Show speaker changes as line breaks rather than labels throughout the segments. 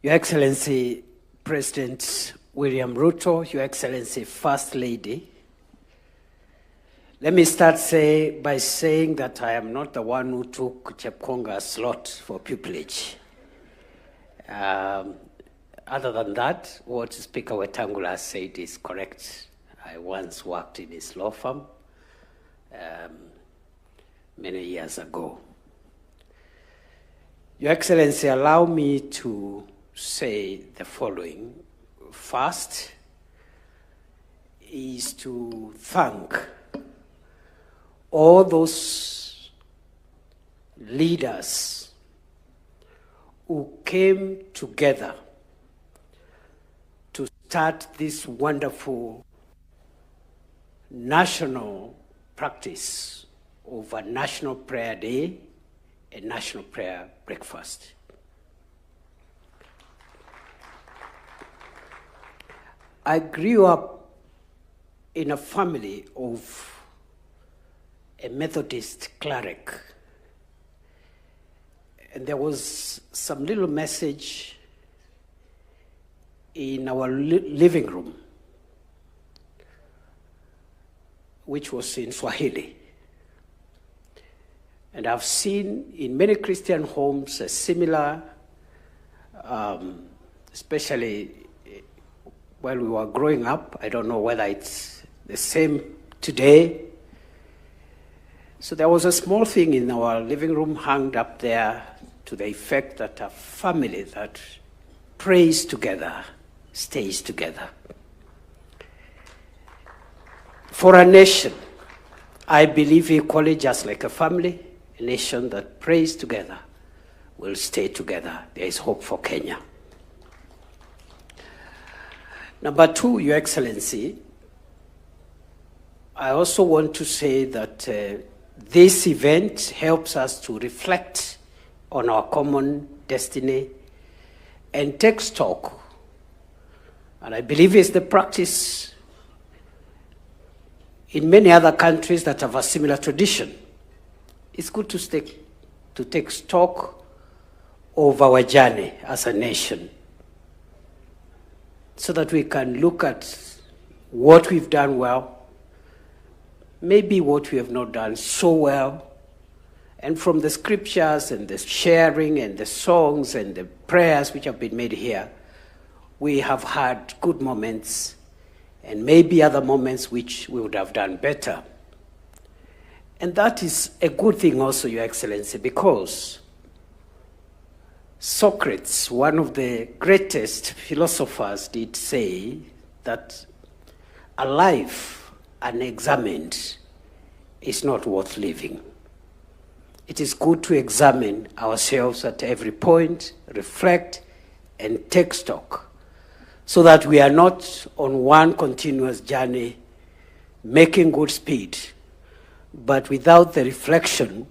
Your Excellency, President William Ruto, Your Excellency, First Lady, let me start by saying that I am not the one who took Chepkonga's slot for pupillage. Other than that, what Speaker Wetangula said is correct. I once worked in his law firm many years ago. Your Excellency, allow me to say the following. First is to thank all those leaders who came together to start this wonderful national practice of a National Prayer Day and National Prayer Breakfast. I grew up in a family of a Methodist cleric, and there was some little message in our living room, which was in Swahili. And I've seen in many Christian homes a similar, especially while we were growing up. I don't know whether it's the same today. So there was a small thing in our living room hung up there to the effect that a family that prays together stays together. For a nation, I believe equally, just like a family, a nation that prays together will stay together. There is hope for Kenya. Number two, Your Excellency, I also want to say that this event helps us to reflect on our common destiny and take stock. And I believe it's the practice in many other countries that have a similar tradition. It's good to take stock of our journey as a nation so that we can look at what we've done well, maybe what we have not done so well, and from the scriptures and the sharing and the songs and the prayers which have been made here, we have had good moments and maybe other moments which we would have done better. And that is a good thing also, Your Excellency, because Socrates, one of the greatest philosophers, did say that a life unexamined is not worth living. It is good to examine ourselves at every point, reflect, and take stock, so that we are not on one continuous journey making good speed, but without the reflection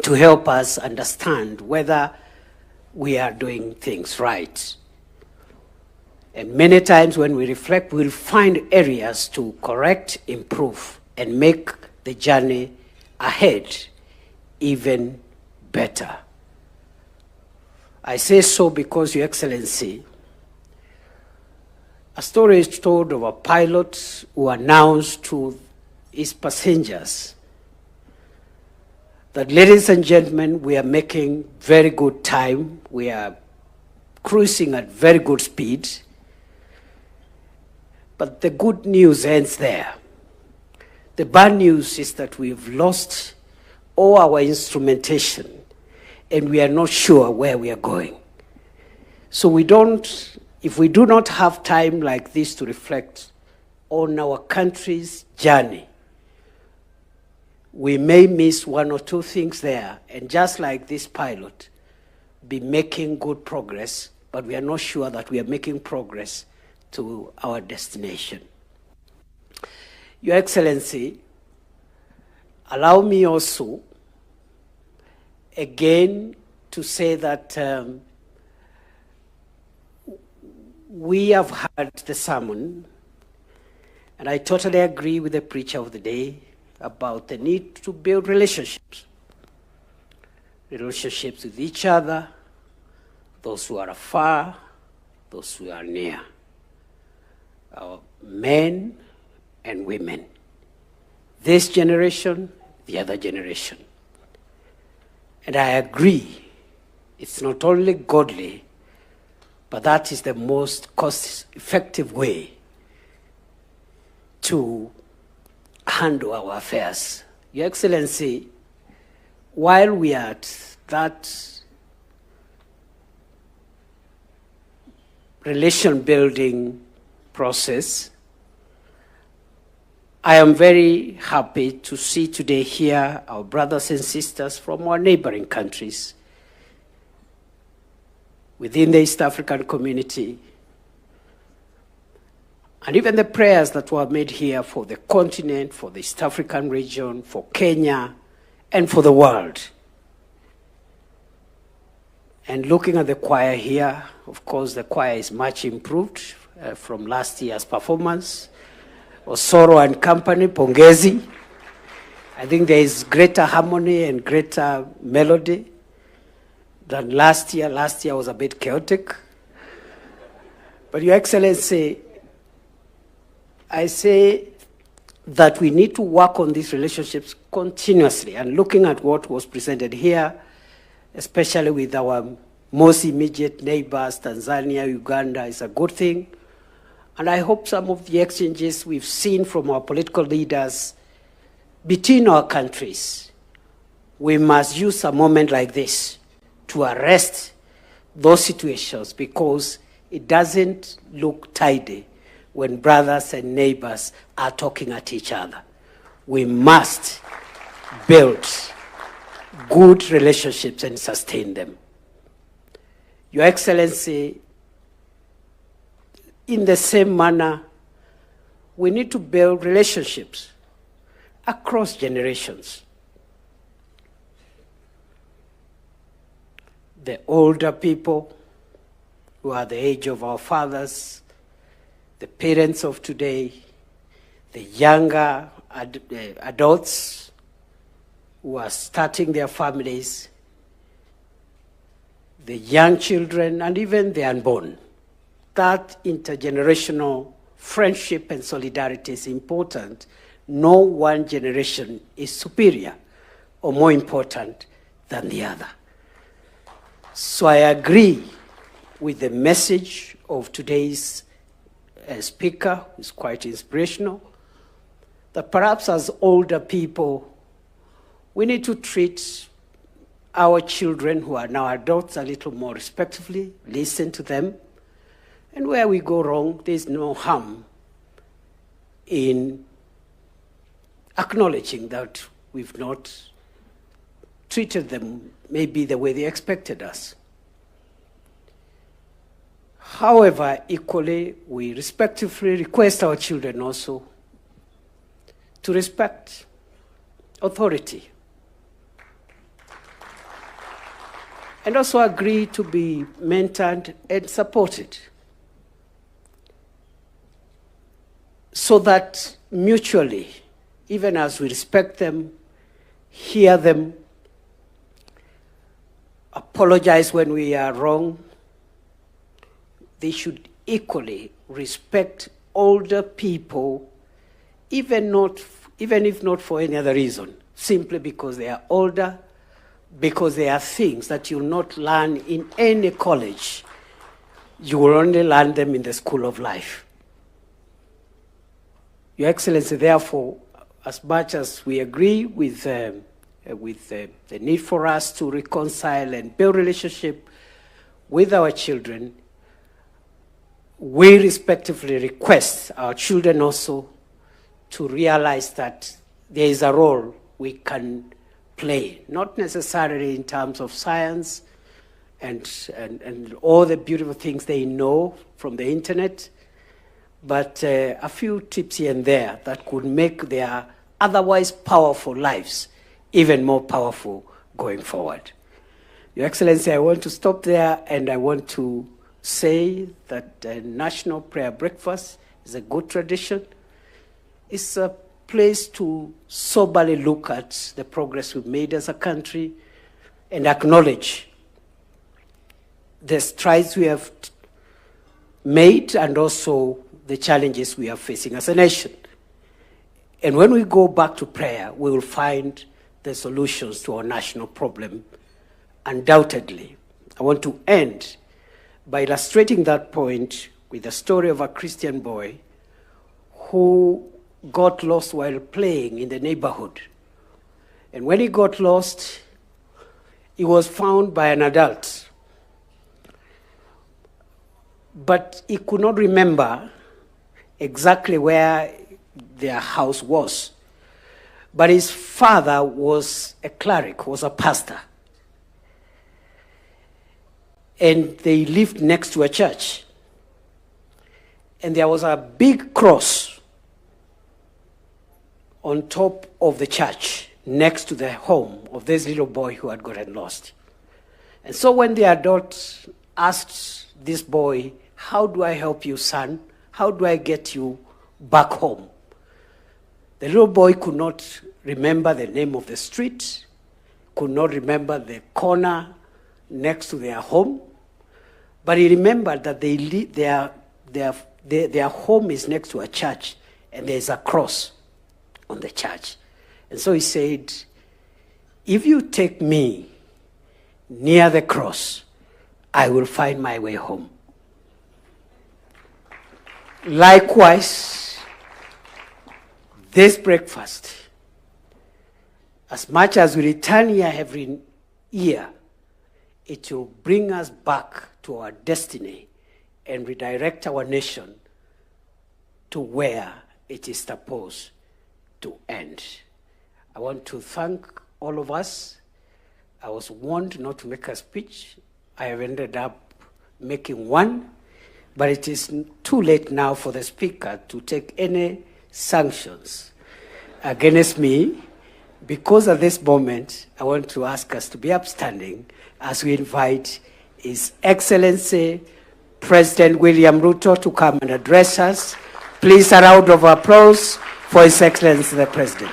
to help us understand whether we are doing things right. And many times when we reflect, we'll find areas to correct, improve, and make the journey ahead even better. I say so because, Your Excellency, a story is told of a pilot who announced to his passengers that, ladies and gentlemen, we are making very good time. We are cruising at very good speed. But the good news ends there. The bad news is that we've lost all our instrumentation and we are not sure where we are going. So if we do not have time like this to reflect on our country's journey, we may miss one or two things there, and just like this pilot, be making good progress, but we are not sure that we are making progress to our destination. Your Excellency, allow me also again to say that we have heard the sermon, and I totally agree with the preacher of the day about the need to build relationships with each other, those who are afar, those who are near, men and women, this generation, the other generation. And I agree, it's not only godly, but that is the most cost-effective way to handle our affairs. Your Excellency, while we are at that relation-building process, I am very happy to see today here our brothers and sisters from our neighboring countries within the East African community, and even the prayers that were made here for the continent, for the East African region, for Kenya, and for the world. And looking at the choir here, of course, the choir is much improved from last year's performance. Osoro and company, pongezi. I think there is greater harmony and greater melody than last year. Last year was a bit chaotic. But Your Excellency, I say that we need to work on these relationships continuously, and looking at what was presented here, especially with our most immediate neighbors, Tanzania, Uganda, is a good thing. And I hope some of the exchanges we've seen from our political leaders between our countries, we must use a moment like this to arrest those situations, because it doesn't look tidy when brothers and neighbors are talking at each other. We must build good relationships and sustain them. Your Excellency, in the same manner, we need to build relationships across generations. The older people, who are the age of our fathers, the parents of today, the younger adults who are starting their families, the young children, and even the unborn. That intergenerational friendship and solidarity is important. No one generation is superior or more important than the other. So I agree with the message of today's speaker, who's quite inspirational, that perhaps as older people, we need to treat our children who are now adults a little more respectfully, listen to them, and where we go wrong, there's no harm in acknowledging that we've not treated them maybe the way they expected us. However, equally, we respectfully request our children also to respect authority, and also agree to be mentored and supported, so that mutually, even as we respect them, hear them, apologize when we are wrong, they should equally respect older people, even if not for any other reason, simply because they are older, because there are things that you'll not learn in any college. You will only learn them in the school of life. Your Excellency, therefore, as much as we agree with the need for us to reconcile and build relationship with our children, we respectively request our children also to realize that there is a role we can play, not necessarily in terms of science and all the beautiful things they know from the internet, but a few tips here and there that could make their otherwise powerful lives even more powerful going forward. Your Excellency, I want to stop there, and I want to say that the National Prayer Breakfast is a good tradition. It's a place to soberly look at the progress we've made as a country and acknowledge the strides we have made and also the challenges we are facing as a nation. And when we go back to prayer, we will find the solutions to our national problem, undoubtedly. I want to end by illustrating that point with the story of a Christian boy who got lost while playing in the neighborhood. And when he got lost, he was found by an adult. But he could not remember exactly where their house was. But his father was a cleric, was a pastor. And they lived next to a church. And there was a big cross on top of the church next to the home of this little boy who had gotten lost. And so when the adult asked this boy, "How do I help you, son? How do I get you back home?" The little boy could not remember the name of the street, could not remember the corner next to their home, but he remembered that their home is next to a church and there's a cross on the church. And so he said, "If you take me near the cross, I will find my way home." Likewise, this breakfast, as much as we return here every year, it will bring us back to our destiny and redirect our nation to where it is supposed to end. I want to thank all of us. I was warned not to make a speech. I have ended up making one, but it is too late now for the speaker to take any sanctions against me. Because at this moment, I want to ask us to be upstanding as we invite His Excellency President William Ruto to come and address us. Please, a round of applause for His Excellency the President.